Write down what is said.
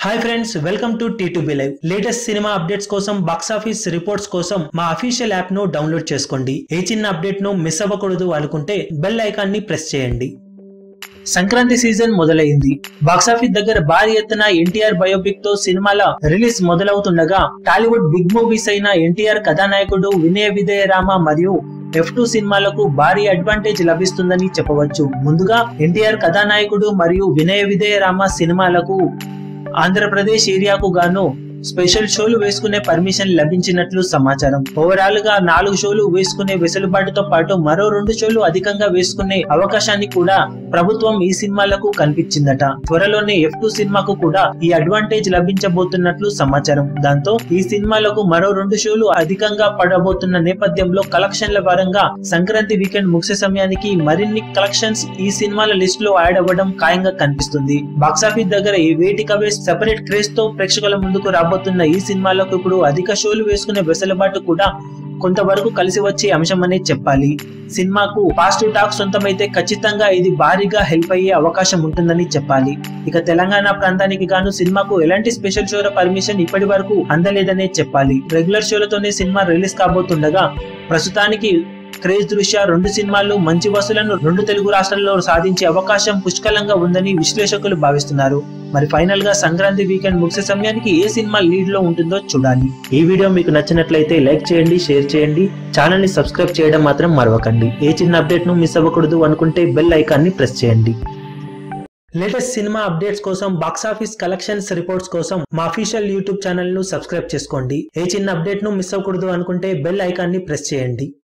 Hi friends, welcome to T2B Live. Latest cinema updates కోసం, box office reports కోసం మా official app ను download చేసుకోండి. ఏ చిన్న అప్డేట్ ను మిస్ అవ్వకూడదు అనుకుంటే బెల్ ఐకాన్ ని ప్రెస్ చేయండి. సంక్రాంతి సీజన్ మొదలైంది. బాక్సాఫీస్ దగ్గర భారీ ఎత్తున ఎన్టీఆర్ బయోపిక్ తో సినిమాల రిలీజ్ మొదలవుతుండగా టాలీవుడ్ బిగ్ మూవీస్ అయిన ఎన్టీఆర్ కథానాయకుడు, వినయ విధేయ రామ మరియు F2 సినిమాలకు భారీ అడ్వాంటేజ్ లభిస్తుందని చెప్పవచ్చు. ముందుగా ఎన్టీఆర్ కథానాయకుడు మరియు వినయ విధేయ రామ సినిమాలకు ఆంధ్రప్రదేశ్ ఏరియాకు గాను స్పెషల్ షోలు వేసుకునే పర్మిషన్ లభించినట్లు సమాచారం. ఓవరాల్ గా 4 షోలు వేసుకునే వెసులుబాటుతో పాటు మరో 2 షోలు అధికంగా వేసుకునే అవకాశాన్ని కూడా ప్రభుత్వం ఈ సినిమాలకు కల్పించిందట. త్వరలోనే F2 సినిమాకు కూడా ఈ అడ్వాంటేజ్ లభించబోతున్నట్లు సమాచారం. దాంతో ఈ సినిమాలకు మరో 2 షోలు అధికంగా పడబోతున్న నేపథ్యంలో కలెక్షన్ల పరంగా సంక్రాంతి వీకెండ్ ముగిసే సమయానికి మరిన్ని కలెక్షన్స్ ఈ సినిమాల లిస్ట్ లో యాడ్ అవ్వడం ఖాయంగా కనిపిస్తుంది. బాక్సాఫీస్ దగ్గర ఈ వేటికవే సెపరేట్ క్రేజ్ తో ప్రేక్షకుల ముందుకు రాబోతున్న ఈ సినిమాలకు ఇప్పుడు అధిక షోలు వేసుకునే వెసులుబాటు కూడా కొంతవరకు కలిసి వచ్చే అంశమనే చెప్పాలి. సినిమాకు పాజిటివ్ టాక్ సొంతమైతే ఖచ్చితంగా ఇది భారీగా హెల్ప్ అయ్యే అవకాశం ఉంటుందని చెప్పాలి. ఇక తెలంగాణ ప్రాంతానికి గాను సినిమాకు ఎలాంటి స్పెషల్ షోల పర్మిషన్ ఇప్పటి వరకు అందలేదనే చెప్పాలి. రెగ్యులర్ షోలతోనే సినిమా రిలీజ్ కాబోతుండగా ప్రస్తుతానికి క్రేజ్ దృష్ట్యా 2 సినిమాలు మంచి వసూలను 2 తెలుగు రాష్ట్రాల్లో సాధించే అవకాశం పుష్కలంగా ఉందని విశ్లేషకులు భావిస్తున్నారు. మరి ఫైనల్ గా సంక్రాంతి వీకెండ్ ముగిసే సమయానికి ఏ సినిమా లీడ్ లో ఉంటుందో చూడాలి. ఈ వీడియో మీకు నచ్చినట్లయితే లైక్ చేయండి, షేర్ చేయండి, ఛానల్ ని సబ్స్క్రైబ్ చేయడం మాత్రం మరవకండి. ఏ చిన్న అప్డేట్ ను మిస్ అవ్వకూడదు అనుకుంటే బెల్ ఐకాన్ ని ప్రెస్ చేయండి. లేటెస్ట్ సినిమా అప్డేట్స్ కోసం, బాక్స్ ఆఫీస్ కలెక్షన్స్ రిపోర్ట్స్ కోసం మా అఫీషియల్ యూట్యూబ్ ఛానల్ ను సబ్స్క్రైబ్ చేసుకోండి. ఏ చిన్న అప్డేట్ ను మిస్ అవ్వకూడదు అనుకుంటే బెల్ ఐకాన్ ని ప్రెస్ చేయండి.